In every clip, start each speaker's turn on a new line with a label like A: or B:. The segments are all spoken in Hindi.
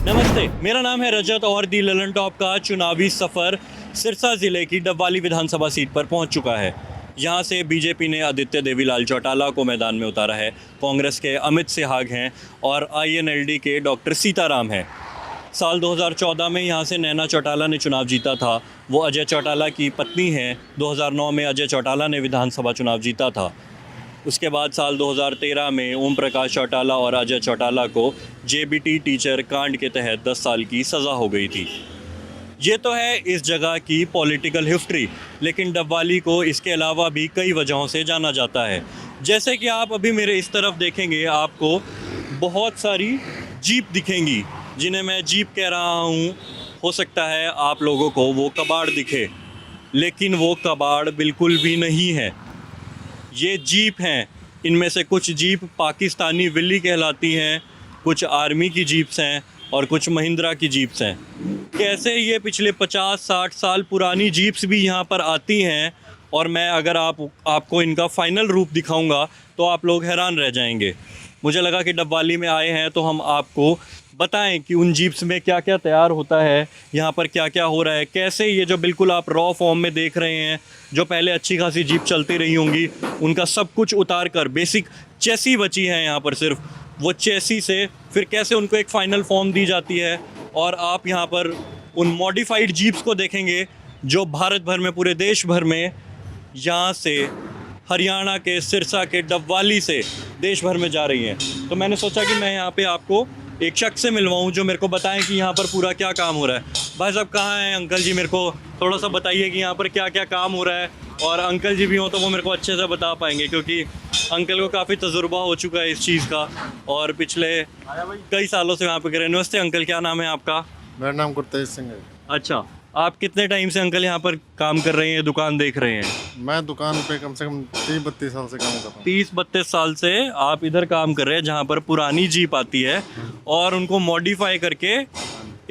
A: नमस्ते, मेरा नाम है रजत और दी ललन टॉप का चुनावी सफ़र सिरसा ज़िले की डबवाली विधानसभा सीट पर पहुंच चुका है। यहां से बीजेपी ने आदित्य देवीलाल चौटाला को मैदान में उतारा है, कांग्रेस के अमित सिहाग हैं और आईएनएलडी के डॉक्टर सीताराम हैं। साल 2014 में यहां से नैना चौटाला ने चुनाव जीता था। वो अजय चौटाला की पत्नी हैं। 2009 में अजय चौटाला ने विधानसभा चुनाव जीता था। उसके बाद साल 2013 में ओम प्रकाश चौटाला और अजय चौटाला को जेबीटी टीचर कांड के तहत 10 साल की सज़ा हो गई थी। ये तो है इस जगह की पॉलिटिकल हिस्ट्री, लेकिन डबवाली को इसके अलावा भी कई वजहों से जाना जाता है। जैसे कि आप अभी मेरे इस तरफ देखेंगे, आपको बहुत सारी जीप दिखेंगी, जिन्हें मैं जीप कह रहा हूँ। हो सकता है आप लोगों को वो कबाड़ दिखे, लेकिन वो कबाड़ बिल्कुल भी नहीं है। ये जीप हैं। इनमें से कुछ जीप पाकिस्तानी विल्ली कहलाती हैं, कुछ आर्मी की जीप्स हैं और कुछ महिंद्रा की जीप्स हैं। कैसे ये पिछले 50-60 साल पुरानी जीप्स भी यहाँ पर आती हैं, और मैं अगर आपको इनका फ़ाइनल रूप दिखाऊंगा तो आप लोग हैरान रह जाएंगे। मुझे लगा कि डबवाली में आए हैं तो हम आपको बताएं कि उन जीप्स में क्या क्या तैयार होता है, यहाँ पर क्या क्या हो रहा है, कैसे ये जो बिल्कुल आप रॉ फॉर्म में देख रहे हैं, जो पहले अच्छी खासी जीप चलती रही होंगी, उनका सब कुछ उतार कर बेसिक चेसी बची है यहाँ पर सिर्फ, वो चेसी से फिर कैसे उनको एक फ़ाइनल फॉर्म दी जाती है। और आप यहाँ पर उन मॉडिफाइड जीप्स को देखेंगे जो भारत भर में, पूरे देश भर में, यहाँ से हरियाणा के सिरसा के डबवाली से देश भर में जा रही हैं। तो मैंने सोचा कि मैं यहाँ पे आपको एक शख्स से मिलवाऊँ जो मेरे को बताएं कि यहाँ पर पूरा क्या काम हो रहा है। भाई साहब कहाँ हैं अंकल जी? मेरे को थोड़ा सा बताइए कि यहाँ पर क्या क्या काम हो रहा है। और अंकल जी भी हों तो वो मेरे को अच्छे से बता पाएंगे, क्योंकि अंकल को काफ़ी तजुर्बा हो चुका है इस चीज़ का और पिछले कई सालों से यहाँ पे कर रहे हैं। नमस्ते अंकल, क्या नाम है आपका?
B: मेरा नाम गुरतेज सिंह है।
A: अच्छा, आप कितने टाइम से अंकल यहाँ पर काम कर रहे हैं, दुकान देख रहे हैं?
B: मैं दुकान पे कम से कम 30-32 साल से काम कर रहा हूँ।
A: 30-32 साल से आप इधर काम कर रहे हैं, जहाँ पर पुरानी जीप आती है और उनको मॉडिफाई करके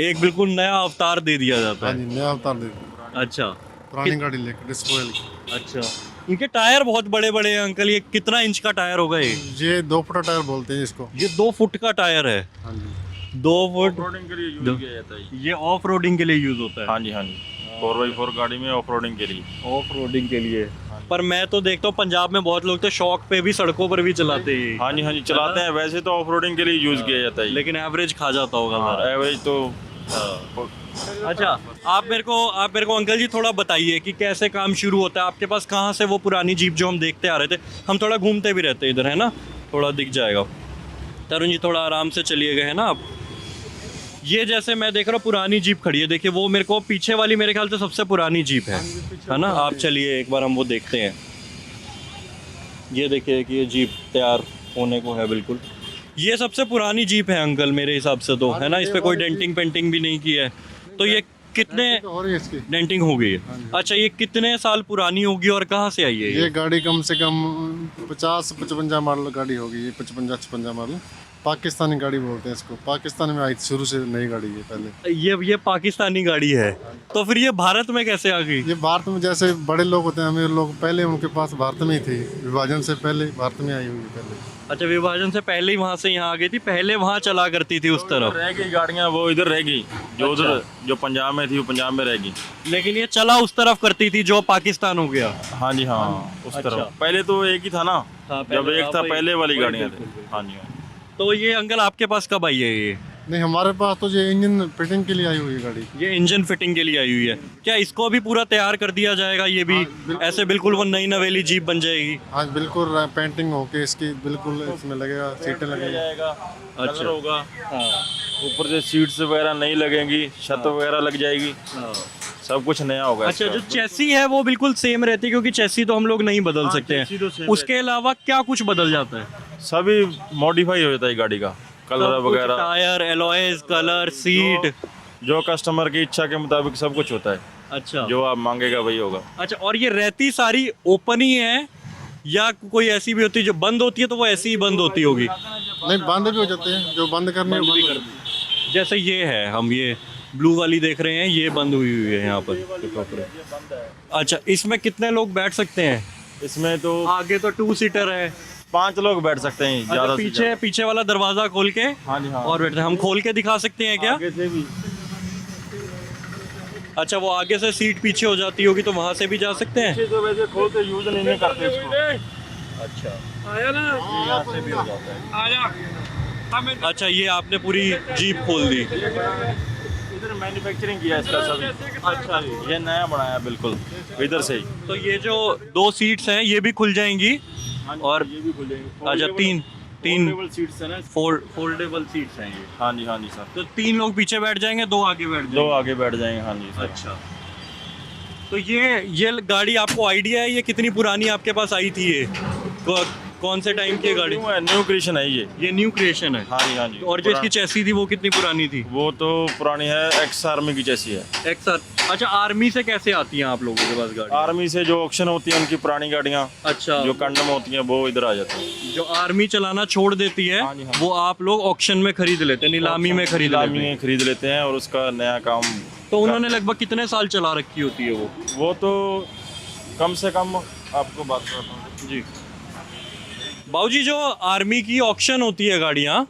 A: एक बिल्कुल नया अवतार दे दिया जाता
B: हाँ
A: है।
B: जी, नया अवतार दे दिया।
A: अच्छा,
B: पुरानी गाड़ी लेकर डिस्पोजल की।
A: अच्छा, इनके टायर बहुत बड़े बड़े हैं अंकल। ये कितना इंच का टायर होगा
B: ये 2 फुट टायर बोलते हैं इसको।
A: ये 2 फुट का टायर है।
B: हाँ जी,
A: 2 फुट
C: ऑफ-रोडिंग के लिए यूज किया जाता है।
A: ये ऑफ रोडिंग के लिए यूज होता है।
C: हाँ जी, हाँ जी, 4x4 गाड़ी में ऑफ-रोडिंग के लिए।
A: ऑफ रोडिंग के लिए। पर मैं तो देखता हूँ पंजाब में बहुत लोग तो शौक पे भी सड़कों पर भी चलाते हैं।
C: हाँ जी, हाँ जी, चलाते हैं। वैसे तो ऑफ-रोडिंग के लिए यूज किया जाता है,
A: लेकिन एवरेज खा जाता होगा हमारा।
C: एवरेज तो
A: अच्छा, आप मेरे को अंकल जी थोड़ा बताइए कि कैसे काम शुरू होता है आपके पास? कहाँ से वो पुरानी जीप जो हम देखते आ रहे थे, हम थोड़ा घूमते भी रहते इधर, है ना, थोड़ा दिख जाएगा। तरुण जी थोड़ा आराम से चलिएगा, है ना आप। ये जैसे मैं देख रहा हूँ पुरानी जीप खड़ी है, देखिए वो मेरे को पीछे वाली मेरे ख्याल से सबसे पुरानी जीप है ना। आप चलिए एक बार हम वो देखते हैं। ये देखिए कि ये जीप तैयार होने को है बिल्कुल। ये सबसे पुरानी जीप है अंकल मेरे हिसाब से तो, है ना। इस पे कोई डेंटिंग पेंटिंग भी नहीं की है। तो ये कितने
B: हो रही है इसकी।
A: डेंटिंग हो गई है? अच्छा, ये कितने साल पुरानी होगी और कहाँ से आई है
B: ये गाड़ी कम से कम 50-55 मॉडल गाड़ी होगी। ये 55-56 मॉडल पाकिस्तानी गाड़ी बोलते हैं इसको। पाकिस्तान में आई थी शुरू से नई गाड़ी है पहले।
A: ये पाकिस्तानी गाड़ी है, तो फिर ये भारत में कैसे आ गई?
B: ये भारत में जैसे बड़े लोग होते हैं, अमीर लोग, पहले उनके पास भारत में ही थी। विभाजन से पहले भारत में आई हुई है पहले।
A: अच्छा, विभाजन से पहले ही वहाँ से यहाँ आ गई थी, पहले वहाँ चला करती थी उस तरफ।
C: रह गई गाड़ियाँ, वो इधर रह गई। जो उधर जो पंजाब में थी वो पंजाब में रह गई।
A: लेकिन ये चला उस तरफ करती थी जो पाकिस्तान हो गया।
C: हाँ जी, हाँ, उस
A: अच्छा।
C: तरफ। पहले तो एक ही था ना,
A: हाँ,
C: जब एक था पहले वाली
A: वही,
C: गाड़ियाँ
A: बिल्कुल,
C: थी। हाँ जी, हाँ।
A: तो ये अंकल आपके पास कब आई है ये?
B: नहीं, हमारे पास तो ये इंजन फिटिंग के लिए आई हुई है गाड़ी।
A: ये इंजन फिटिंग के लिए आई हुई है क्या? इसको भी पूरा तैयार कर दिया जाएगा? ये भी ऐसे बिल्कुल वो नई नवेली जीप बन जाएगी?
B: हाँ बिल्कुल, पेंटिंग होके इसकी बिल्कुल इसमें लगेगा, सीटें लगेगी।
C: जाएगा,
A: अच्छा।
C: कलर होगा,
A: हाँ,
C: ऊपर से सीट्स वगैरह नहीं लगेंगी, छत वगैरह लग जाएगी, सब कुछ नया होगा।
A: अच्छा,
C: इसका।
A: जो चेसी है वो बिल्कुल सेम रहती है, क्योंकि चेसी तो हम लोग नहीं बदल सकते
C: चेसी तो
A: हैं।
C: same
A: उसके अलावा क्या कुछ बदल जाता है?
C: सभी मॉडिफाई हो जाता है गाड़ी का, कलर
A: सब कुछ,
C: वगैरह,
A: टायर, एलॉयज, कलर, सीट।
C: जो कस्टमर की इच्छा के मुताबिक सब कुछ होता है।
A: अच्छा,
C: जो आप मांगेगा वही होगा।
A: अच्छा, और ये रहती सारी ओपन ही है या कोई ऐसी भी होती है जो बंद होती है, तो वो ऐसी ही बंद होती होगी?
B: नहीं, बंद भी हो जाते हैं, जो बंद करने
A: बंद भी कर जैसे ये है, हम ये ब्लू वाली देख रहे हैं, ये बंद हुई है यहाँ पर। अच्छा, इसमें कितने लोग बैठ सकते हैं?
C: इसमें तो
A: आगे तो 2 सीटर है,
C: 5 लोग बैठ सकते हैं
A: अच्छा,
C: ज़्यादा से
A: पीछे पीछे वाला दरवाजा खोल के
C: हाँ जी हाँ
A: और बैठते हैं। हम खोल के दिखा सकते हैं क्या?
C: आगे से भी
A: अच्छा, वो आगे से सीट पीछे हो जाती होगी तो वहां से भी जा सकते हैं।
C: पीछे तो वैसे खोलते यूज़ नहीं करते इसको।
A: अच्छा
C: यहाँ से भी हो जाता है।
A: अच्छा, ये आपने पूरी जीप खोल दी।
C: इधर मैन्युफैक्चरिंग किया इसका सभी। अच्छा ये नया बनाया बिल्कुल इधर से ही।
A: तो ये जो 2 सीट्स हैं ये भी खुल जाएंगी और
C: ये भी खुल जाएंगे।
A: अच्छा, तीन
C: फोल्डेबल सीट्स है ना।
A: फोल्डेबल सीट्स हैं ये।
C: हाँ जी सर।
A: तो 3 लोग पीछे बैठ जाएंगे, 2 आगे बैठ
C: 2
A: जाएंगे।
C: आगे बैठ जाएंगे हाँ जी सर।
A: अच्छा, तो ये गाड़ी आपको आइडिया है ये कितनी पुरानी आपके पास आई थी? ये कौन से टाइम की है गाड़ी?
C: न्यू क्रिएशन है ये
A: न्यू क्रिएशन है।
C: हाँ जी।
A: और जो इसकी चेसी थी वो कितनी पुरानी थी?
C: वो तो पुरानी है, एक्स आर्मी की जैसी है।
A: अच्छा, आर्मी से कैसे आती हैं आप लोगों के पास गाड़ी?
C: आर्मी से जो ऑक्शन होती है उनकी पुरानी गाड़ियाँ,
A: अच्छा,
C: जो कंडम होती हैं वो इधर आ जाती हैं।
A: जो आर्मी चलाना छोड़ देती है
C: हाँ जी, हाँ।
A: वो आप लोग ऑक्शन में खरीद लेते हैं, नीलामी में खरीद लेते
C: नीलामी
A: हैं।
C: में खरीद लेते हैं और उसका नया काम।
A: तो उन्होंने लगभग कितने साल चला रखी होती है वो?
C: तो कम से कम आपको बात करता हूँ
A: जी बाबूजी, जो आर्मी की ऑक्शन होती है गाड़ियाँ,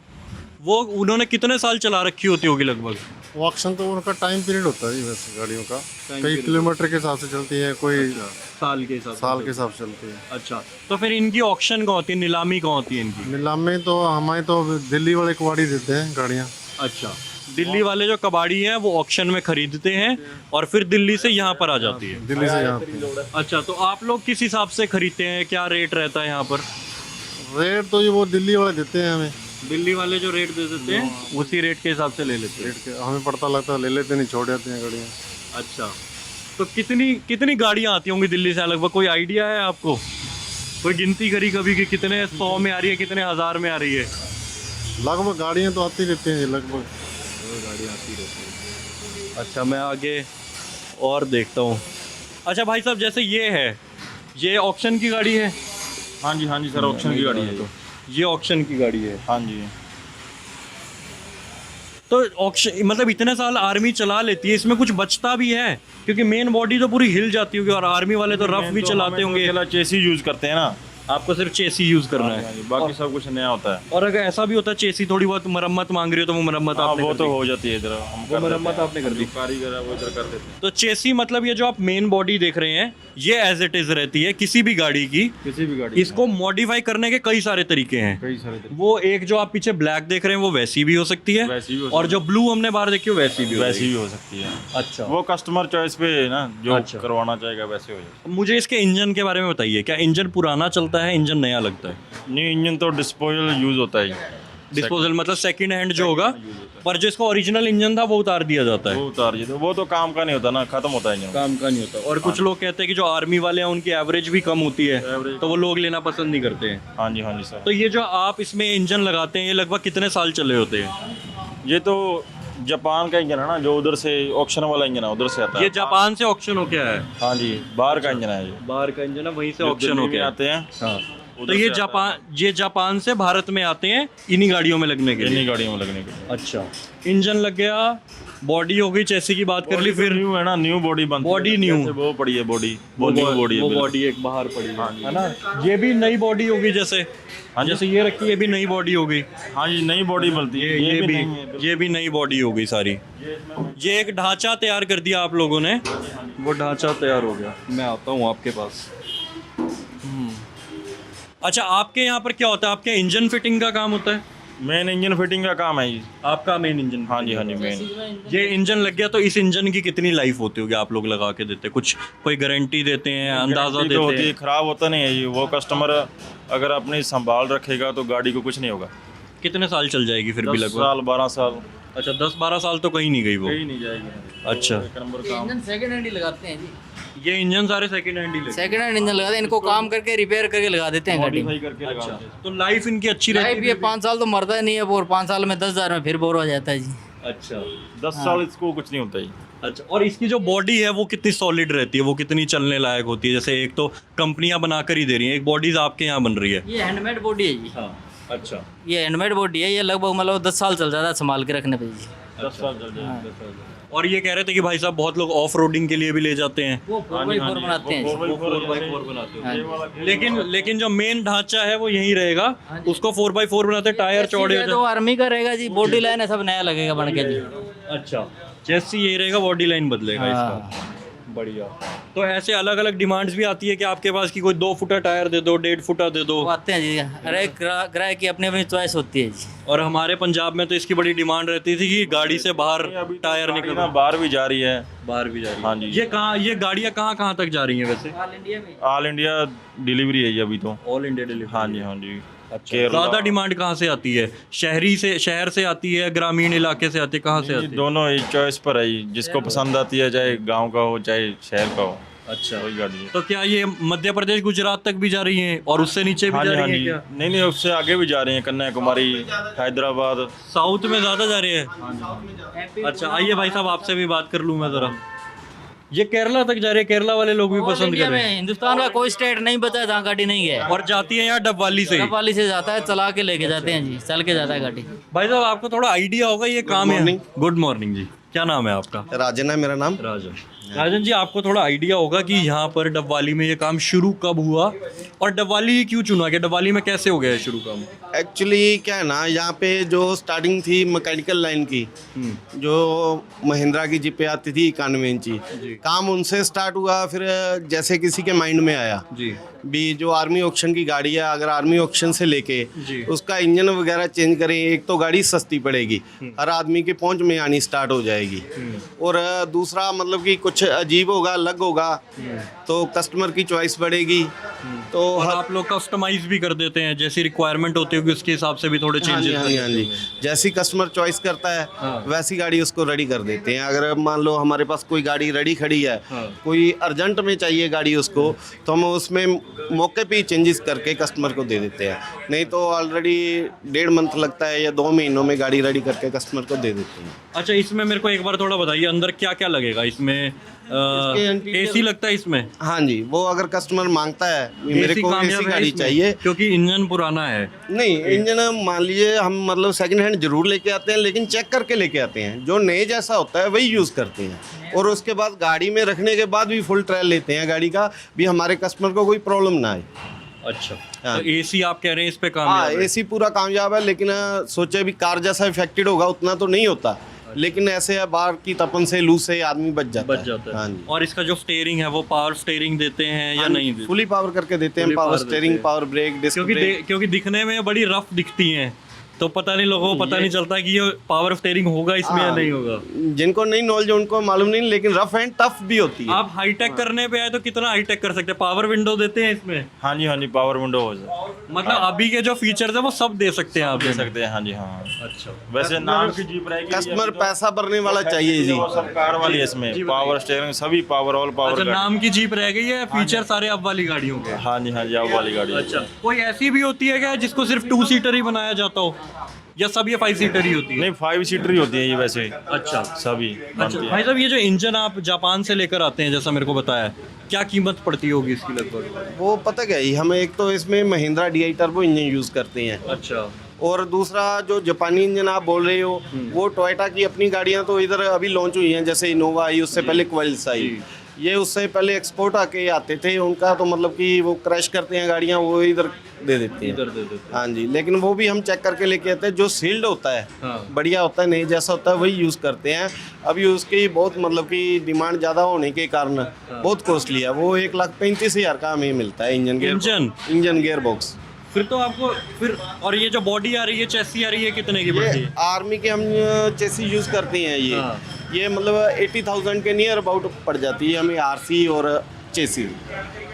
A: वो उन्होंने कितने साल चला रखी होती होगी लगभग?
B: ऑक्शन तो उनका टाइम पीरियड होता है जी, वैसे गाड़ियों का कई किलोमीटर के हिसाब से चलती है, कोई
A: साल के हिसाब
B: साल के हिसाब से चलती है।
A: अच्छा, तो फिर इनकी ऑक्शन कहाँ होती है, नीलामी कहाँ होती है इनकी?
B: नीलामी तो हमारे तो दिल्ली वाले कबाड़ी देते हैं गाड़ियाँ।
A: अच्छा, दिल्ली वाले जो कबाड़ी हैं वो ऑक्शन में खरीदते हैं और फिर दिल्ली से यहाँ पर आ जाती है।
B: दिल्ली से यहाँ पे
A: अच्छा, तो आप लोग किस हिसाब से खरीदते हैं? क्या रेट रहता है यहाँ पर?
B: रेट तो ये वो दिल्ली वाले देते हैं हमें।
A: दिल्ली वाले जो रेट दे देते हैं उसी रेट के हिसाब से ले लेते हैं।
B: रेट के हमें पड़ता लगता है, ले लेते नहीं, छोड़ जाते हैं गाड़ियाँ।
A: अच्छा, तो कितनी कितनी गाड़ियाँ आती होंगी दिल्ली से लगभग? कोई आइडिया है आपको? कोई गिनती करी कभी कि कितने 100 में आ रही है, कितने 1000 में आ रही है?
B: लगभग गाड़ियाँ तो आती रहती हैं, लगभग
A: गाड़ियाँ आती रहती हैं। अच्छा, मैं आगे और देखता हूँ। अच्छा भाई साहब, जैसे ये ऑक्शन की गाड़ी है?
C: हाँ जी सर, ऑक्शन की गाड़ी है।
A: ये ऑक्शन की गाड़ी है।
C: हाँ जी।
A: तो ऑक्शन मतलब इतने साल आर्मी चला लेती है, इसमें कुछ बचता भी है? क्योंकि मेन बॉडी तो पूरी हिल जाती होगी और आर्मी वाले तो रफ भी चलाते होंगे।
C: चेसी यूज करते हैं ना,
A: आपको सिर्फ चेसी यूज करना है,
C: बाकी सब कुछ नया होता है।
A: और अगर ऐसा भी होता है चेसी थोड़ी बहुत मरम्मत मांग रही हो तो वो मरम्मत
C: हाँ,
A: आपने
C: वो
A: कर
C: तो
A: दी?
C: हो जाती है इधर, हम
A: वो मरम्मत आपने कर दी?
C: कारीगर है वो इधर कर देते हैं।
A: तो चेसी मतलब ये जो आप मेन बॉडी देख रहे हैं ये एज इट इज रहती है किसी भी गाड़ी की।
C: किसी भी गाड़ी
A: इसको मॉडिफाई करने के कई सारे तरीके हैं।
C: कई सारे तरीके।
A: वो एक जो आप पीछे ब्लैक देख रहे हैं वो वैसी भी हो सकती है,
C: वैसी भी हो
A: और जो ब्लू हमने बाहर देखी हो वैसी भी हो
C: वैसी
A: जाएगी।
C: भी हो सकती है।
A: अच्छा,
C: वो कस्टमर चॉइस पे है ना, जो
A: अच्छा।
C: करवाना चाहेगा वैसे हो जाएगा।
A: मुझे इसके इंजन के बारे में बताइए, क्या इंजन पुराना चलता है, इंजन नया लगता है?
C: न्यू इंजन तो डिस्पोजल यूज होता है।
A: डिस्पोजल मतलब सेकंड हैंड जो होगा, पर जो इसका ओरिजिनल इंजन था वो उतार दिया जाता है।
C: वो उतार दिए तो वो तो काम का नहीं होता ना, खत्म होता है इंजन।
A: काम का नहीं होता। और कुछ लोग कहते हैं कि जो आर्मी वाले हैं उनकी एवरेज भी कम होती है, तो वो लोग लेना पसंद नहीं करते हैं।
C: हाँ जी सर।
A: तो ये जो आप इसमें इंजन लगाते हैं ये लगभग कितने साल चले होते हैं?
C: ये तो जापान का इंजन है ना, जो उधर से ऑक्शन वाला इंजन है, उधर से आता है।
A: ये जापान से ऑक्शन हो गया है?
C: हाँ जी, बाहर का इंजन है ये।
A: बाहर का इंजन है, वहीं से
C: जो
A: ऑक्शन
C: दिल्ली
A: हो
C: में
A: गया
C: आते हैं।
A: हाँ,
C: उधर
A: तो
C: से आता है।
A: ये जापान से भारत में आते हैं इन्हीं गाड़ियों में लगने के लिए?
C: इन्हीं गाड़ियों में लगने के लिए।
A: अच्छा, इंजन लग गया, बॉडी हो गई, चेसी की बात कर ली, फिर
C: न्यू है ना, न्यू बॉडी बनती
A: बॉडी
C: है।
A: न्यू।
C: जैसे वो पड़ी है बॉडी, वो न्यू बॉडी है
A: वो
C: बिल्कुल।
A: बॉडी एक बाहर पड़ी है ना? ये भी नई बॉडी होगी जैसे? हाँ, जैसे ये रखी है, ये भी नई बॉडी होगी।
C: हाँ जी, नई बॉडी बनती है।
A: ये भी
C: नहीं है,
A: ये भी नई बॉडी हो गई सारी। ये एक ढांचा तैयार कर दिया आप लोगों ने, वो ढांचा तैयार हो गया। मैं आता हूँ आपके पास। अच्छा, आपके यहाँ पर क्या होता है? आपके इंजन फिटिंग का काम होता है?
C: मेन इंजन फिटिंग का काम है ये।
A: आपका मेन इंजन?
C: हाँ जी मेन।
A: ये इंजन लग गया तो इस इंजन की कितनी लाइफ होती होगी? आप लोग लगा के देते कुछ, कोई गारंटी देते हैं, अंदाजा
C: गारंटी
A: देते
C: तो होती है,
A: हैं?
C: खराब होता नहीं है ये। वो कस्टमर अगर अपनी संभाल रखेगा तो गाड़ी को कुछ नहीं होगा।
A: कितने साल चल जाएगी फिर भी
C: 10
A: लगभग?
C: साल 12 साल
A: अच्छा, 10-12 साल तो कहीं नहीं गई वो?
C: कहीं नहीं जाएगी।
A: अच्छा,
C: एक नंबर काम।
D: इंजन सेकंड हैंड ही लगाते हैं जी,
A: ये इंजन सारे सेकंड हैंड ही लगे?
D: सेकंड हैंड इंजन लगाते हैं, इनको काम करके रिपेयर करके लगा देते हैं गाड़ी में।
C: मॉडिफाई करके लगा
A: अच्छा,
C: देते हैं।
A: तो लाइफ इनकी अच्छी
D: लाइफ
A: रहती
D: ये
A: है?
D: 5 साल तो मरता नहीं है, और 5 साल में 10,000 में फिर बोर हो जाता है जी।
A: अच्छा
C: 10 साल इसको कुछ नहीं होता ही।
A: अच्छा, और इसकी जो बॉडी है वो कितनी सॉलिड रहती है, वो कितनी चलने लायक होती है? जैसे एक तो कंपनियां बना कर ही दे रही हैं, एक बॉडीज आपके यहाँ बन रही है।
D: ये हैंडमेड बॉडी है जी।
A: हाँ, अच्छा।
D: ये हैंडमेड बॉडी है, ये लगभग मतलब 10 साल चल जाता है संभाल के रखने पे जी।
C: 10 साल चल जाएगी।
A: और ये कह रहे थे कि भाई साहब बहुत लोग ऑफ रोडिंग के लिए भी ले जाते हैं।
D: वो 4x4 बनाते हैं जी।
A: 4x4 बनाते
D: हाँ
A: हैं। लेकिन जो मेन ढांचा है वो यहीं रहेगा, उसको 4x4 बनाते हैं, टायर चौड़े हो
D: तो आर्मी का रहेगा जी, बॉडी लाइन है सब नया लगेगा बन के जी।
A: जाए। अच्छा, चेसी यही रहेगा, बॉडी लाइन बदलेगा इसका। बढ़िया। तो ऐसे अलग अलग डिमांड्स भी आती है कि आपके पास की कोई 2 फुटा टायर दे दो, 1.5 फुटा दे दो।
D: वो आते हैं जी, अरे ग्राहक की अपनी अपनी चॉइस होती है जी।
A: और हमारे पंजाब में तो इसकी बड़ी डिमांड रहती थी कि गाड़ी से बाहर टायर
C: गाड़ी
A: निकल
C: ना बाहर भी जा रही है।
A: बाहर भी जा रही है।
C: हाँ जी।
A: ये गाड़ियाँ कहाँ तक जा रही हैं वैसे?
D: ऑल इंडिया में
C: ऑल इंडिया डिलीवरी है ये अभी तो।
A: All India delivery.
C: हाँ जी, हाँ जी।
A: अच्छा, ज्यादा डिमांड कहाँ से आती है? शहर से आती है, ग्रामीण इलाके से आती है, कहाँ से
C: ये
A: आती है?
C: दोनों ही चॉइस पर है, जिसको पसंद आती है, चाहे गांव का हो चाहे शहर का हो।
A: अच्छा,
C: वही गाड़ी है।
A: तो क्या ये मध्य प्रदेश गुजरात तक भी जा रही हैं और उससे नीचे भी
C: हाँ
A: जा
C: जी, हाँ
A: रही हैं
C: जी।
A: क्या?
C: नहीं, उससे आगे भी जा रही हैं, कन्याकुमारी, हैदराबाद।
A: साउथ में ज्यादा जा रही है। अच्छा, आइए भाई साहब आपसे भी बात कर लूँ मैं जरा। ये केरला तक जा रही है, केरला वाले लोग भी
D: ऑल
A: पसंद
D: इंडिया
A: कर रहे हैं।
D: में हिंदुस्तान का कोई स्टेट नहीं बचा है जहाँ गाड़ी नहीं है।
A: और जाती है यहाँ डबवाली से ही।
D: नेपाली से जाता है, चला के लेके जाते हैं जी, चल के जाता है गाड़ी।
A: भाई साहब आपको थोड़ा आइडिया होगा ये काम है। गुड मॉर्निंग जी, क्या नाम है आपका?
E: राजन है मेरा नाम।
A: राजन जी, आपको थोड़ा आइडिया होगा कि यहाँ पर डबवाली में ये काम शुरू कब हुआ और डबवाली क्यों चुना गया, डबवाली में कैसे हो गया है शुरू काम?
E: एक्चुअली क्या है ना, यहाँ पे जो स्टार्टिंग थी मैकेनिकल लाइन की, जो महिंद्रा की जीपें आती थी 91 इंची, काम उनसे स्टार्ट हुआ। फिर जैसे किसी के माइंड में आया
A: जी
E: भी जो आर्मी ऑक्शन की गाड़ी है, अगर आर्मी ऑक्शन से लेके
A: जी।
E: उसका इंजन वगैरह चेंज करें, एक तो गाड़ी सस्ती पड़ेगी, हर आदमी के पहुंच में आनी स्टार्ट हो जाएगी, और दूसरा मतलब कि कुछ अजीब होगा, अलग होगा, तो कस्टमर की चॉइस बढ़ेगी। तो
A: और आप लोग कस्टमाइज भी कर देते हैं, जैसी रिक्वायरमेंट होती होगी उसके हिसाब से भी थोड़े
E: हाँ जी,
A: चेंजेस?
E: हाँ जी, हाँ जी। जैसी कस्टमर चॉइस करता है वैसी गाड़ी उसको रेडी कर देते हैं। अगर मान लो हमारे पास कोई गाड़ी रेडी खड़ी है, कोई अर्जेंट में चाहिए गाड़ी उसको, तो हम उसमें मौके पे ही चेंजेस करके कस्टमर को दे देते हैं। नहीं तो ऑलरेडी 1.5 मंथ लगता है या 2 महीनों में गाड़ी रेडी करके कस्टमर को दे देते हैं।
A: अच्छा, इसमें मेरे को एक बार थोड़ा बताइए अंदर क्या क्या लगेगा इसमें? एसी लगता है इसमें?
E: हाँ जी, वो अगर कस्टमर मांगता है मेरे को
A: कामयाब
E: ऐसी
A: है
E: गाड़ी
A: इसमें?
E: चाहिए,
A: क्योंकि इंजन पुराना है।
E: नहीं इंजन मान लीजिए हम मतलब सेकंड हैंड जरूर लेके आते हैं, लेकिन चेक करके लेके आते हैं। जो नए जैसा होता है वही यूज़ करते हैं, और उसके बाद गाड़ी में रखने के बाद भी फुल ट्रायल लेते हैं गाड़ी का, भी हमारे कस्टमर को कोई प्रॉब्लम ना आए।
A: अच्छा,
E: हाँ।
A: तो एसी आप कह रहे हैं इस पे
E: हाँ,
A: कामयाब है?
E: एसी पूरा कामयाब है, लेकिन सोचे भी कार जैसा इफेक्टेड होगा उतना तो नहीं होता, लेकिन ऐसे है बाहर की तपन से, लू से आदमी बच जाता है। हाँ जी।
A: और इसका जो स्टेयरिंग है वो पावर स्टेयरिंग देते हैं या नहीं देते?
E: फुली पावर करके देते हैं,
A: Fully
E: पावर
A: power
E: स्टीयरिंग,
A: देते हैं।
E: Power brake, disc brake.
A: क्योंकि दिखने में बड़ी रफ दिखती हैं, तो पता नहीं, लोगों को पता नहीं चलता कि ये पावर स्टेयरिंग होगा इसमें या नहीं होगा।
E: जिनको नहीं नॉलेज उनको मालूम नहीं, लेकिन रफ एंड टफ भी होती है।
A: आप हाईटेक करने पे आए तो कितना हाईटेक कर सकते हैं? पावर विंडो देते हैं इसमें?
C: हाँ जी, हाँ जी, पावर विंडो हो जाए,
A: मतलब अभी के जो फीचर्स है वो सब दे सकते हैं आप?
C: दे सकते हैं। हाँ जी, हाँ।
A: अच्छा,
C: वैसे नाम की जीप रहेगी,
E: कस्टमर पैसा भरने वाला चाहिए जी।
C: वो सब कार वाली है, इसमें पावर स्टीयरिंग सभी पावर, ऑल
A: अच्छा,
C: पावर।
A: नाम की जीप रह गई है, फीचर सारे अब वाली गाड़ियों के?
C: हाँ जी, हाँ जी, अब वाली गाड़ी है।
A: अच्छा, कोई ऐसी भी होती है क्या जिसको सिर्फ 2 सीटर ही बनाया जाता हो, या सब ये 5 सीटर ही होती है?
C: नहीं, 5 सीटर ही होती है ये वैसे।
A: अच्छा
C: सभी
A: अच्छा,
C: बनती है।
A: भाई साहब ये जो इंजन आप जापान से लेकर आते हैं, जैसा मेरे को बताया, क्या कीमत पड़ती होगी इसकी लगभग?
E: वो पता क्या है, हम एक तो इसमें Mahindra DI turbo engine use करते हैं,
A: अच्छा,
E: और दूसरा जो जापानी इंजन आप बोल रहे हो, वो टोयोटा की अपनी गाड़ियां तो इधर अभी लॉन्च हुई हैं, जैसे इनोवा आई, उससे पहले क्वालिस आई, ये उससे पहले एक्सपोर्ट आके आते थे उनका, तो मतलब कि वो क्रैश करते हैं गाड़ियां, वो इधर दे देते हैं।
A: इधर दे देते हैं।
E: हाँ जी, लेकिन वो भी हम चेक करके लेके आते हैं, जो सील्ड होता है,
A: हाँ।
E: बढ़िया होता है, नहीं जैसा होता है वही यूज़ करते हैं। अभी उसकी बहुत मतलब कि डिमांड ज़्यादा होने के कारण बहुत कॉस्टली है, वो 1,35,000 का हमें मिलता है इंजन गियर बॉक्स।
A: फिर तो आपको फिर, और ये जो बॉडी आ रही है, चेसी आ रही है, कितने की पड़ती
E: ये
A: है?
E: आर्मी के हम चेसी यूज़ करते हैं, ये मतलब 80,000 के नियर अबाउट पड़ जाती है हमें, आरसी और चेसी।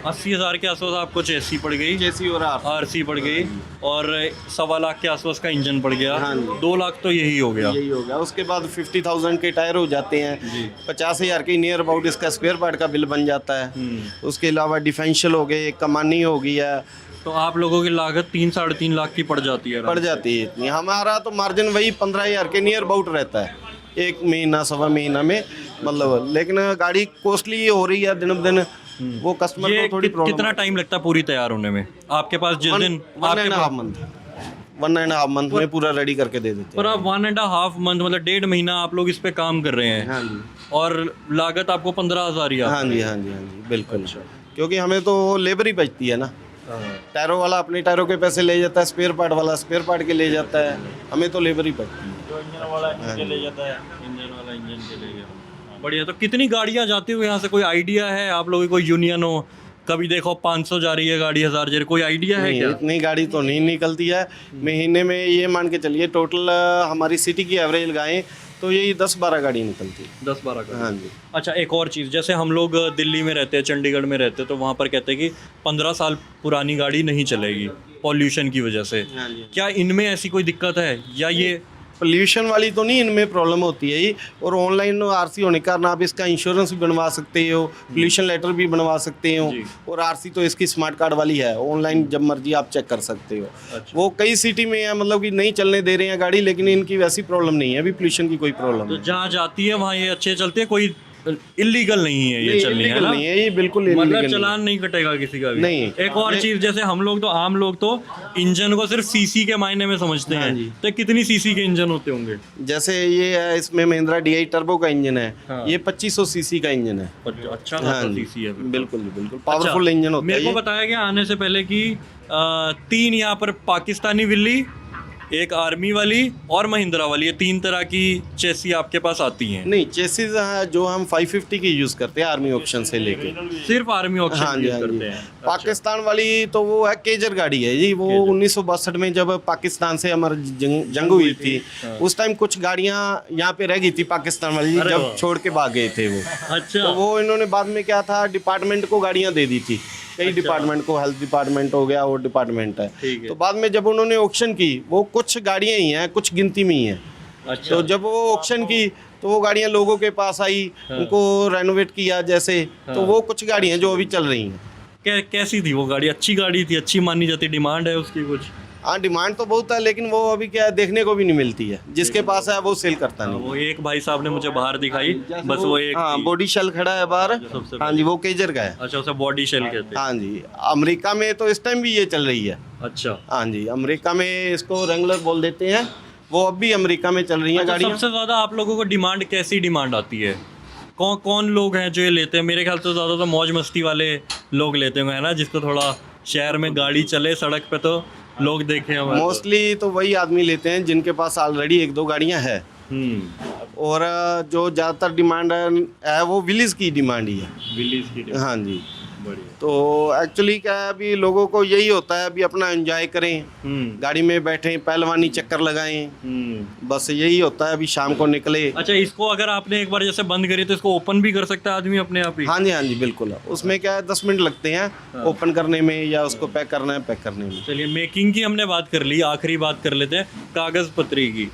A: 80,000 के आसपास आपको चेसी पड़ गई,
E: चेसी और
A: आरसी पड़ गई, और 1.25 लाख के आसपास का इंजन पड़ गया।
E: हाँ जी।
A: 2 लाख तो यही हो गया।
E: यही हो गया। उसके बाद 50,000 के टायर हो जाते हैं, 50,000 के नियर अबाउट इसका स्पेयर पार्ट का बिल बन जाता है। उसके अलावा डिफेंशियल हो गए, कमानी हो गई है,
A: तो आप लोगों की लागत 3-3.5 लाख की पड़ जाती है?
E: पड़ जाती है इतनी। हमारा तो मार्जिन वही 15,000 के नियर अबाउट रहता है, 1 महीना 1.25 महीना में मतलब। लेकिन गाड़ी कॉस्टली हो रही है दिन ब दिन, वो कस्टमर
A: ये
E: को थोड़ी प्रॉब्लम।
A: कितना टाइम लगता है पूरी तैयार होने में आपके पास? जिस दिन
E: 1.5 मंथ 1.5 मंथ में पूरा रेडी करके दे देते
A: पर
E: हैं।
A: आप 1.5 मंथ मतलब 1.5 महीना आप लोग इस पे काम कर रहे हैं
E: हाँ जी,
A: और लागत आपको 15,000 ही
E: हाँ जी, हाँ जी, हाँ जी, बिल्कुल। क्योंकि हमें तो लेबर ही बचती है ना, टायरों वाला अपने टायरों के पैसे ले जाता है, स्पेयर पार्ट वाला स्पेयर पार्ट के ले जाता है, हमें तो लेबर ही बचती है।
C: जो इंजन वाला इंजन ले जाता है, इंजन वाला इंजन के ले गया।
A: बढ़िया। तो कितनी गाड़ियां जाती हुई यहाँ से, कोई आइडिया है आप लोगों की? कोई यूनियन हो, कभी देखो 500 जा रही है गाड़ी, 1000 जा रही है, कोई आइडिया है
E: नहीं,
A: क्या?
E: इतनी गाड़ी तो नहीं निकलती है महीने में। ये मान के चलिए टोटल हमारी सिटी की एवरेज लगाएं तो यही 10-12 गाड़ी निकलती है।
A: 10-12 का।
E: हाँ जी।
A: अच्छा, एक और चीज़, जैसे हम लोग दिल्ली में रहते हैं, चंडीगढ़ में रहते हैं, तो वहाँ पर कहते हैं कि 15 साल पुरानी गाड़ी नहीं चलेगी पॉल्यूशन की वजह से।
E: हाँ जी।
A: क्या इनमें ऐसी कोई दिक्कत है या ये
E: पोल्यूशन वाली तो नहीं इनमें प्रॉब्लम होती है ये, और ऑनलाइन आरसी होने के कारण आप इसका इंश्योरेंस भी बनवा सकते हो, पोल्यूशन लेटर भी बनवा सकते हो,
A: जी।
E: और आरसी तो इसकी स्मार्ट कार्ड वाली है, ऑनलाइन जब मर्जी आप चेक कर सकते हो।
A: अच्छा।
E: वो कई सिटी में है, मतलब कि नहीं चलने दे रहे हैं गाड़ी, लेकिन इनकी वैसी प्रॉब्लम नहीं है, अभी पोल्यूशन की कोई प्रॉब्लम
A: तो
E: नहीं
A: जहाँ जाती है वहाँ ये अच्छे चलते हैं, कोई इलीगल नहीं है ये चलनी, है
E: illegal
A: ना?
E: नहीं है ये, बिल्कुल
A: मतलब
E: illegal नहीं
A: चलान नहीं कटेगा किसी का भी।
E: नहीं।
A: एक और चीज, जैसे हम लोग तो आम लोग तो इंजन को सिर्फ सीसी के मायने में समझते
E: हाँ
A: हैं,
E: जी।
A: तो कितनी सीसी के इंजन होते होंगे?
E: है। जैसे ये है, इसमें महिंद्रा DI टर्बो का इंजन है,
A: हाँ।
E: ये 2500 सीसी का इंजन है।
A: अच्छा
E: हाँ
A: खासा
E: जी,
A: सीसी है फिर।
E: बिल्कुल बिल्कुल पावरफुल इंजन होता है
A: मेरे को
E: ये।
A: बताया गया आने से पहले कि 3 यहाँ पर पाकिस्तानी विल्ली, एक आर्मी वाली और महिंद्रा वाली, ये 3 तरह की चेसी आपके पास आती हैं।
E: नहीं, चेसिस जो हम 550 की यूज करते हैं आर्मी ऑप्शन से लेके।
A: सिर्फ आर्मी ऑप्शन
E: हाँ जी,
A: यूज
E: हाँ
A: करते
E: जी।
A: हैं।
E: पाकिस्तान वाली तो वो है केजर गाड़ी है जी, वो 1962 में जब पाकिस्तान से हमारी जंग हुई थी, उस टाइम कुछ गाड़ियां यहाँ पे रह गई थी पाकिस्तान वाली,
A: अरे
E: जब
A: वाह।
E: छोड़ के भाग गए थे वो।
A: अच्छा।
E: तो वो इन्होंने बाद में क्या था, डिपार्टमेंट को गाड़ियां दे दी थी, कई डिपार्टमेंट को, हेल्थ डिपार्टमेंट हो गया और डिपार्टमेंट है।
A: ठीक है।
E: तो बाद में जब उन्होंने ऑक्शन की, वो कुछ गाड़ियां ही हैं, कुछ गिनती में ही हैं।
A: अच्छा।
E: तो जब वो ऑक्शन की तो वो गाड़ियां लोगों के पास आई, उनको रेनोवेट किया जैसे, तो वो कुछ गाड़ियां जो अभी चल रही हैं।
A: कैसी थी वो गाड़ी? अच्छी गाड़ी थी, अच्छी मानी जाती, डिमांड है उसकी कुछ?
E: हाँ, डिमांड तो बहुत है, लेकिन वो अभी क्या है, देखने को भी नहीं मिलती है, जिसके पास है वो सेल करता नहीं।
A: वो एक भाई साहब ने मुझे बाहर दिखाई, बस वो एक
E: हाँ,
A: थी।
E: बॉडी शेल खड़ा है बाहर।
A: सबसे
E: हाँ जी, वो केजर का है।
A: अच्छा, उसे बॉडी शेल कहते हैं।
E: हाँ जी, अमेरिका में तो इस टाइम भी ये चल रही है।
A: अच्छा।
E: हाँ जी, अमेरिका में इसको रेंगुलर बोल देते हैं, वो अब भी अमेरिका में चल रही है
A: अच्छा,
E: गाड़ियाँ।
A: सबसे ज्यादा आप लोगों को डिमांड कैसी डिमांड आती है? कौन कौन लोग हैं जो ये लेते हैं? मेरे ख्याल से ज़्यादा तो मौज मस्ती वाले लोग लेते होंगे, है ना, जिसको थोड़ा शहर में गाड़ी चले सड़क पे तो लोग देखे हमारे।
E: मोस्टली तो वही आदमी लेते हैं जिनके पास ऑलरेडी 1-2 गाड़ियाँ हैं, और जो ज़्यादातर डिमांड है वो विलीज की डिमांड ही है।
A: विलीज की demand।
E: हाँ जी।
A: बढ़िया।
E: तो एक्चुअली क्या है, अभी लोगों को यही होता है, अभी अपना एंजॉय करें, गाड़ी में बैठें, पहलवानी चक्कर लगाएं, बस यही होता है, अभी शाम को निकले।
A: अच्छा, इसको अगर आपने एक बार जैसे बंद करी तो इसको ओपन भी कर सकता है आदमी अपने आप ही?
E: हाँ जी, हाँ जी, बिल्कुल। उसमें क्या है, 10 मिनट लगते हैं ओपन करने में, या उसको पैक करना है, पैक करने में।
A: चलिए, मेकिंग की हमने बात कर ली, आखिरी बात कर लेते हैं कागज़ पत्री की।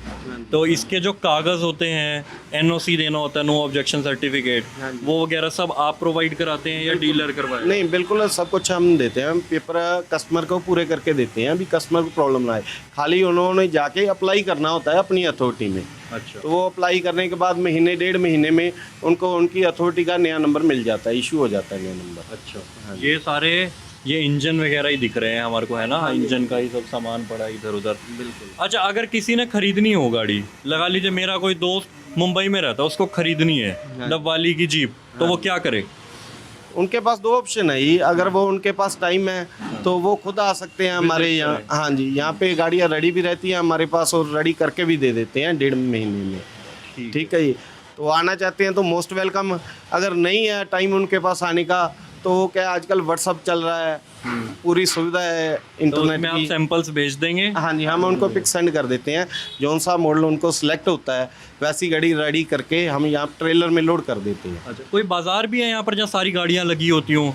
A: तो इसके जो कागज़ होते हैं, NOC देना होता है, नो ऑब्जेक्शन सर्टिफिकेट, वो वगैरह सब आप प्रोवाइड कराते हैं या डीलर करवाए?
E: नहीं, बिल्कुल सब कुछ हम देते हैं, पेपर कस्टमर को पूरे करके देते हैं, अभी कस्टमर को प्रॉब्लम ना आए। खाली उन्होंने जाके अप्लाई करना होता है अपनी अथॉरिटी में।
A: अच्छा।
E: तो वो अप्लाई करने के बाद महीने 1.5 महीने में उनको उनकी अथॉरिटी का नया नंबर मिल जाता है, इशू हो जाता है नया नंबर।
A: अच्छा, ये सारे ये इंजन वगैरह ही दिख रहे हैं हमारे को, है ना? इंजन का ही सब सामान पड़ा है इधर उधर।
E: बिल्कुल।
A: अच्छा, अगर किसी ने खरीदनी हो गाड़ी, लगा लीजिए मेरा कोई दोस्त मुंबई में रहता है, उसको खरीदनी है डबवाली की जीप, तो वो क्या करे?
E: उनके पास 2 ऑप्शन है ही, अगर वो उनके पास टाइम है तो वो खुद आ सकते हैं हमारे यहाँ। हाँ जी, यहाँ पे गाड़ियाँ रेडी भी रहती हैं हमारे पास, और रेडी करके भी दे देते हैं 1.5 महीने में। ठीक है जी, तो आना चाहते हैं तो मोस्ट वेलकम। अगर नहीं है टाइम उनके पास आने का, तो क्या आजकल व्हाट्सअप चल रहा है, पूरी सुविधा है
A: तो
E: इंटरनेट
A: उसमें आप
E: की।
A: सैंपल्स भेज देंगे?
E: हाँ जी, हम उनको पिक सेंड कर देते हैं, जौन सा मॉडल उनको सिलेक्ट होता है वैसी गाड़ी रेडी करके हम यहाँ ट्रेलर में लोड कर देते हैं।
A: अच्छा, कोई बाजार भी है यहाँ पर जहाँ सारी गाड़ियाँ लगी होती हों?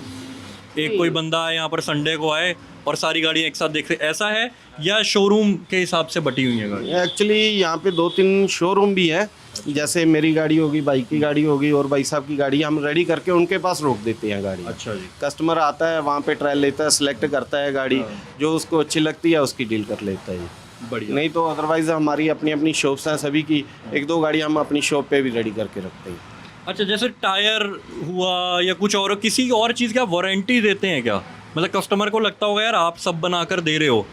A: एक कोई बंदा है यहाँ पर संडे को आए और सारी गाड़ियाँ एक साथ देख सकते, ऐसा है या शोरूम के हिसाब से बटी हुई है गाड़ी?
E: एक्चुअली यहाँ पे 2-3 शोरूम भी है, जैसे मेरी गाड़ी होगी, बाइक की गाड़ी होगी, और भाई साहब की गाड़ी, हम रेडी करके उनके पास रोक देते हैं गाड़ी।
A: अच्छा जी।
E: कस्टमर आता है, वहाँ पे ट्रायल लेता है, सिलेक्ट करता है गाड़ी, जो उसको अच्छी लगती है उसकी डील कर लेता है।
A: बढ़िया।
E: नहीं तो अदरवाइज हमारी अपनी अपनी शॉप्स हैं सभी की, 1-2 गाड़ी हम अपनी शॉप पे भी रेडी करके रखते हैं।
A: अच्छा, जैसे टायर हुआ या कुछ और, किसी और चीज़ की आप वारंटी देते हैं क्या? मतलब कस्टमर को लगता होगा यार आप सब बना कर दे रहे हो,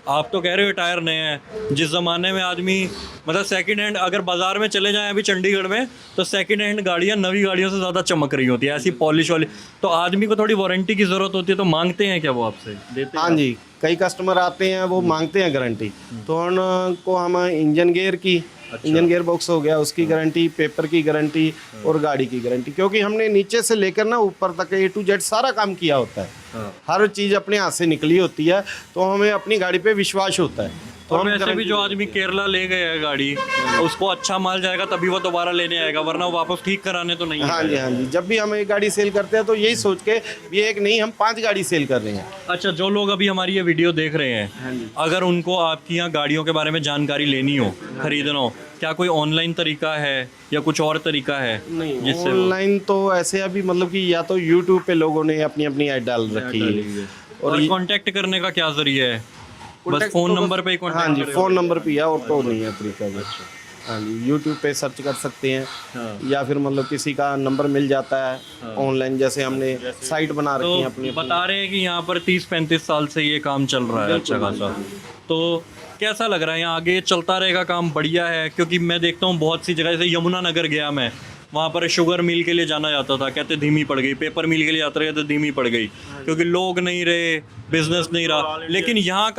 A: आप तो कह रहे हो टायर नए हैं, जिस ज़माने में आदमी मतलब सेकंड हैंड, अगर बाज़ार में चले जाएं अभी चंडीगढ़ में तो सेकंड हैंड गाड़ियाँ नवी गाड़ियों से ज़्यादा चमक रही होती है, ऐसी पॉलिश वाली। तो आदमी को थोड़ी वारंटी की ज़रूरत होती है, तो मांगते हैं क्या वो आपसे? देते
E: हाँ जी, कई कस्टमर आते हैं वो मांगते हैं गारंटी, तो उनको हम इंजन गेयर की इंजन गेयर बॉक्स हो गया उसकी गारंटी, पेपर की गारंटी और गाड़ी की गारंटी, क्योंकि हमने नीचे से लेकर ना ऊपर तक A to Z सारा काम किया होता है। हर चीज़ अपने हाथ से निकली होती है, तो हमें अपनी गाड़ी पे विश्वास होता है। तो
A: और
E: हम
A: वैसे भी
E: गारंटी
A: जो आदमी केरला ले गया है गाड़ी, उसको अच्छा माल जाएगा तभी वो दोबारा लेने आएगा, वरना वो वापस ठीक कराने तो नहीं
E: हाँ जी, हाँ जी, जब भी हम एक गाड़ी सेल करते हैं तो यही सोच के ये एक नहीं हम 5 गाड़ी सेल कर रहे हैं।
A: अच्छा, जो लोग अभी हमारी ये वीडियो देख रहे हैं, अगर उनको आपकी यहाँ गाड़ियों के बारे में जानकारी लेनी हो, खरीदना हो, क्या कोई ऑनलाइन तरीका है या कुछ और तरीका है?
E: नहीं,
A: जिससे
E: ऑनलाइन तो ऐसे अभी मतलब कि या तो यूट्यूब पे लोगों ने अपनी अपनी ऐड डाल रखी है,
A: और कांटेक्ट करने का क्या जरिया है? बस फ़ोन नंबर पे ही
E: हाँ
A: कांटेक्ट?
E: जी, फ़ोन नंबर पे है और तो नहीं है तरीका जी। हाँ जी, यूट्यूब पे सर्च कर सकते हैं या फिर मतलब किसी का नंबर मिल जाता है ऑनलाइन, जैसे हमने साइट बना रखी है अपनी।
A: बता रहे हैं कि यहाँ पर 30-35 साल से ये काम चल रहा है अच्छा खासा, तो कैसा लग रहा है यहाँ आगे चलता रहेगा काम? बढ़िया है, क्योंकि मैं देखता हूँ बहुत सी जगह, जैसे यमुना नगर गया मैं, वहाँ पर शुगर मिल के लिए जाना जाता था, कहते धीमी पड़ गई, पेपर मिल के लिए जाते रहे तो धीमी पड़ गई, क्योंकि लोग नहीं रहे, बिजनेस नहीं रहा। लेकिन यहाँ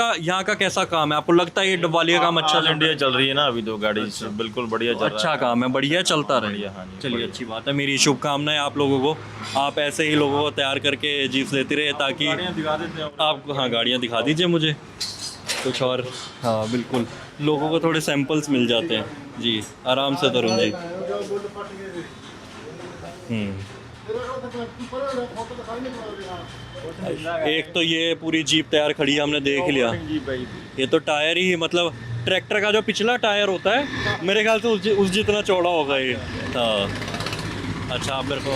A: का कैसा काम है? आपको लगता है ये डब्बाली का काम अच्छा
C: इंडिया चल रही है ना अभी तो गाड़ी से, बिल्कुल बढ़िया चल रहा है।
A: अच्छा काम है, बढ़िया चलता रहे।
C: हाँ जी,
A: चलिए, अच्छी बात है, मेरी शुभकामनाएं आप लोगों को, आप ऐसे ही लोगों को तैयार करके जीप्स देते रहे ताकि
C: दिखा देते हैं
A: आप, हाँ गाड़ियाँ दिखा दीजिए मुझे कुछ और। हाँ बिल्कुल, लोगों को थोड़े सैंपल्स मिल जाते हैं जी, आराम से तरुण जी। एक तो ये पूरी जीप तैयार खड़ी है, हमने देख लिया, ये तो टायर ही मतलब ट्रैक्टर का जो पिछला टायर होता है मेरे ख्याल से उस जितना चौड़ा होगा ये। हाँ अच्छा, आप मेरे को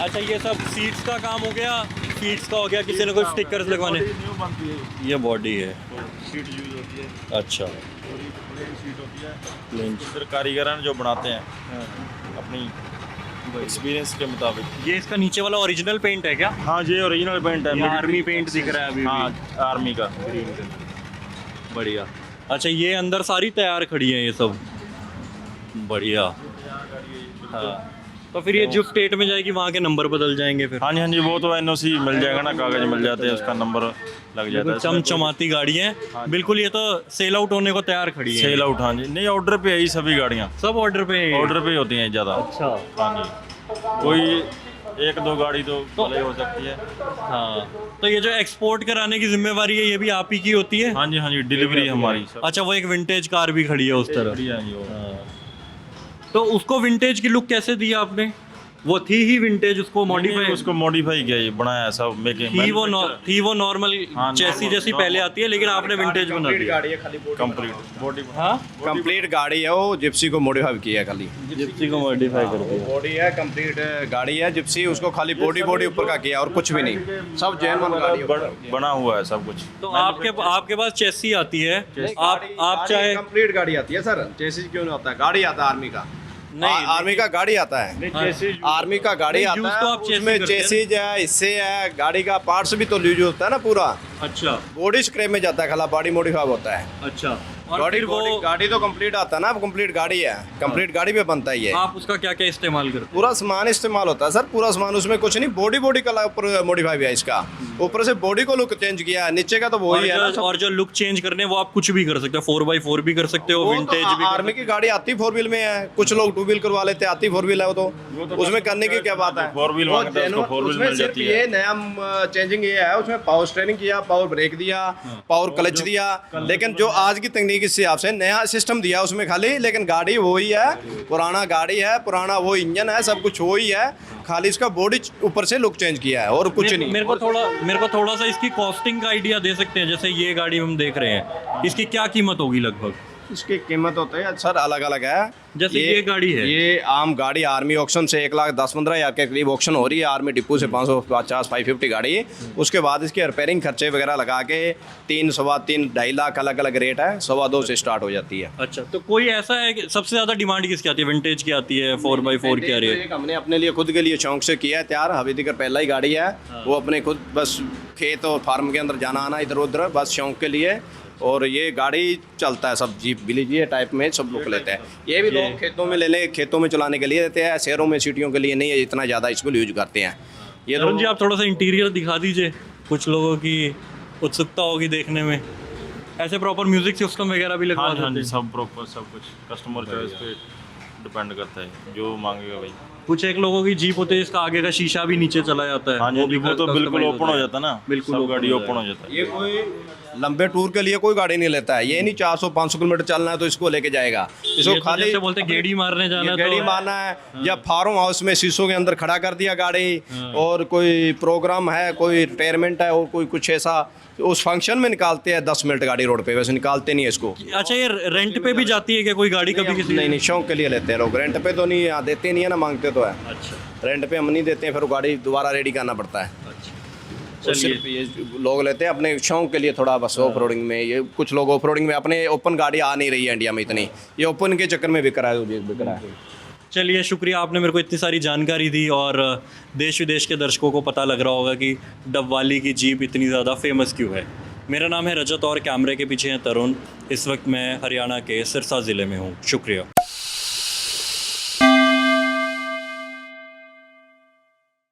A: अच्छा, ये सब सीट्स का काम हो गया, सीट्स का हो गया, किसी ने कोई स्टिकर्स लगवाने, ये बॉडी है,
C: सीट यूज होती है।
A: अच्छा
C: सीट होती है,
A: प्लेन।
C: इधर कारीगर हैं जो बनाते हैं अपनी एक्सपीरियंस के मुताबिक।
A: ये इसका नीचे वाला ओरिजिनल पेंट है क्या?
C: हाँ जी, ओरिजिनल पेंट है,
A: आर्मी पेंट दिख रहा है अभी भी।
C: हाँ आर्मी का।
A: बढ़िया। अच्छा, ये अंदर सारी तैयार खड़ी हैं ये सब, बढ़िया। हाँ, तो फिर ये जो स्टेट में जाएगी वहाँ के नंबर बदल जाएंगे फिर?
C: हाँ जी, हाँ जी, वो तो एनओसी मिल जाएगा ना, कागज मिल जाते हैं, उसका नंबर लग जाता है।
A: चमचमाती गाड़ी है बिल्कुल, ये तो सेल आउट होने को तैयार खड़ी है।
C: सेल आउट, हाँ जी, नहीं ऑर्डर पे है ये सभी गाड़ियाँ,
A: सब ऑर्डर पे है?
C: ऑर्डर पे होती हैं ज़्यादा।
A: अच्छा,
C: हाँ जी, कोई 1-2 गाड़ी तो भले हो सकती है।
A: हाँ, तो ये जो एक्सपोर्ट कराने की जिम्मेवारी है ये भी आप ही की होती है?
C: हाँ जी, हाँ जी, डिलीवरी हमारी सब।
A: अच्छा, वो एक विंटेज कार भी खड़ी है उस तरफ?
C: बढ़िया जी, वो।
A: तो उसको विंटेज की लुक कैसे दी आपने? वो थी ही विंटेज, उसको मॉडिफाई,
C: उसको मॉडिफाई किया, ये बनाया है सब मेकिंग।
A: थी वो नॉर्मल
C: हाँ,
A: चैसी जैसी पहले आती है, लेकिन आपने विंटेज बना दी।
F: गाड़ी है खाली
C: कंप्लीट बॉडी।
A: हाँ,
F: कंप्लीट गाड़ी है वो, जिप्सी को मॉडिफाई किया है खाली।
A: जिप्सी को मॉडिफाई कर दिया।
F: बॉडी है, कंप्लीट गाड़ी है जिप्सी, उसको खाली बॉडी ऊपर का किया और कुछ भी नहीं, सब जेन्युइन गाड़ी है।
C: बना हुआ है सब कुछ।
A: तो आपके पास चैसी आती है, आप चाहे
F: कंप्लीट गाड़ी आती है सर, चेसिस क्यों नहीं होता है, गाड़ी आता है आर्मी का।
A: नहीं,
F: आर्मी का गाड़ी आता है, आर्मी का गाड़ी
A: नहीं, use
F: आता
A: तो
F: है,
A: आप chassis
F: उसमें
A: करते हैं।
F: चेसिस है, हिस्से है, गाड़ी का पार्ट्स भी तो यूज होता है ना पूरा।
A: अच्छा
F: बॉडी स्क्रैप में जाता है, खाली बॉडी मॉडिफाई होता है।
A: अच्छा, और
F: गाड़ी
A: फिर वो
F: गाड़ी तो कंप्लीट आता है ना, कंप्लीट गाड़ी है, कंप्लीट गाड़ी पे बनता है ये।
A: आप उसका क्या क्या इस्तेमाल करते
F: पूरा सामान इस्तेमाल होता है सर, पूरा सामान, उसमें कुछ नहीं, बॉडी का ऊपर मॉडिफाई किया है इसका, ऊपर से बॉडी को लुक चेंज किया है, नीचे का तो वही है ना।
A: और जो लुक चेंज करने वो आप कुछ भी कर सकते हो, 4x4 भी कर सकते हो,
F: वो तो
A: विंटेज भी कर
F: आर्मी की गाड़ी आती 4 व्हील में है, कुछ लोग 2 व्हील करवा लेते हैं, आती 4 व्हील है वो तो उसमें करने की क्या बात है।
C: 4 व्हील मांगता है उसको 4 व्हील
F: उसमें
C: मिल
F: सिर्फ
C: जाती है।
F: ये नया चेंजिंग ये है, उसमें पावर स्टीयरिंग किया, पावर ब्रेक दिया, पावर क्लच दिया, लेकिन जो आज की तकनीक के हिसाब से नया सिस्टम दिया उसमें खाली, लेकिन गाड़ी वही है, पुराना गाड़ी है, पुराना वो इंजन है, सब कुछ वही है, खाली इसका बॉडी ऊपर से लुक चेंज किया है और कुछ नहीं।
A: मेरे को थोड़ा सा इसकी कॉस्टिंग का आइडिया दे सकते हैं? जैसे ये गाड़ी हम देख रहे हैं, इसकी क्या कीमत होगी लगभग?
F: इसकी कीमत होती है सर अलग अलग है।
A: जैसे ये गाड़ी है।
F: ये आम गाड़ी आर्मी ऑक्शन से 1,10,15,000 के करीब ऑक्शन हो रही है। आर्मी डिपो से 550-550 गाड़ी। उसके बाद इसके रिपेयरिंग खर्चे वगैरह लगा के 3, सवा 3, 2.5 लाख अलग अलग रेट है। 2.25 से स्टार्ट हो जाती है।
A: अच्छा, तो कोई ऐसा है कि सबसे ज़्यादा डिमांड किसकी आती है? विंटेज की आती है, 4x4 की आ रही है?
F: एक हमने अपने लिए खुद के लिए शौक से किया है तैयार। अभी तक पहला ही गाड़ी है। वो अपने खुद बस खेत और फार्म के अंदर जाना आना इधर उधर बस शौक के लिए। और ये गाड़ी चलता है सब जीप भी लीजिए टाइप में सब लोग लेते हैं। ये भी लोग खेतों में लेने खेतों में चलाने के लिए देते हैं। शहरों में सिटियों के लिए नहीं है, इतना ज़्यादा इसको यूज करते हैं। ये
A: अरुण जी, आप थोड़ा सा इंटीरियर दिखा दीजिए, कुछ लोगों की उत्सुकता होगी देखने में। ऐसे प्रॉपर म्यूजिक सिस्टम वगैरह भी लगवा
C: हाँ जी, हाँ
A: देते
C: जी,
A: हैं?
C: सब प्रॉपर सब कुछ कस्टमर चॉइस पे डिपेंड करता है, जो मांगेगा भाई।
A: कुछ एक लोगों की जीप होती है इसका आगे का शीशा भी नीचे चला जाता है।
C: हाँ जी, वो तो बिल्कुल
A: customize
C: ओपन हो जाता है ना,
A: बिल्कुल
C: सब
A: open
C: गाड़ी
A: हो
C: ओपन हो जाता है।
F: ये कोई लंबे टूर के लिए कोई गाड़ी नहीं लेता है। ये नहीं 400-500 किलोमीटर चलना है तो इसको लेके जाएगा। इसको
A: ये तो
F: खाली
A: जैसे बोलते हैं गेड़ी मारने जाना है
F: गाड़ी
A: तो
F: मारना है या फार्म हाउस में शीशों के अंदर खड़ा कर दिया गाड़ी। और कोई प्रोग्राम है, कोई रिटायरमेंट है और कोई कुछ ऐसा उस फंक्शन में निकालते हैं 10 मिनट गाड़ी रोड पे, वैसे निकालते नहीं है इसको।
A: अच्छा, ये रेंट पे भी जाती है क्या कोई गाड़ी कभी किसी?
F: नहीं, शौक के लिए लेते हैं लोग। रेंट पे तो नहीं, यहाँ देते नहीं है ना, मांगते तो है।
A: अच्छा,
F: रेंट पे हम नहीं देते हैं, फिर वो गाड़ी दोबारा रेडी करना पड़ता है। तो सिर्फ ये लोग लेते हैं अपने शौक के लिए थोड़ा बस ऑफ रोडिंग में। ये कुछ लोग ऑफ रोडिंग में अपने ओपन गाड़ी आ नहीं रही है इंडिया में इतनी, ये ओपन के चक्कर में बिक रहा है।
A: चलिए, शुक्रिया, आपने मेरे को इतनी सारी जानकारी दी। और देश विदेश के दर्शकों को पता लग रहा होगा कि डबवाली की जीप इतनी ज़्यादा फेमस क्यों है। मेरा नाम है रजत और कैमरे के पीछे हैं तरुण। इस वक्त मैं हरियाणा के सिरसा ज़िले में हूँ। शुक्रिया।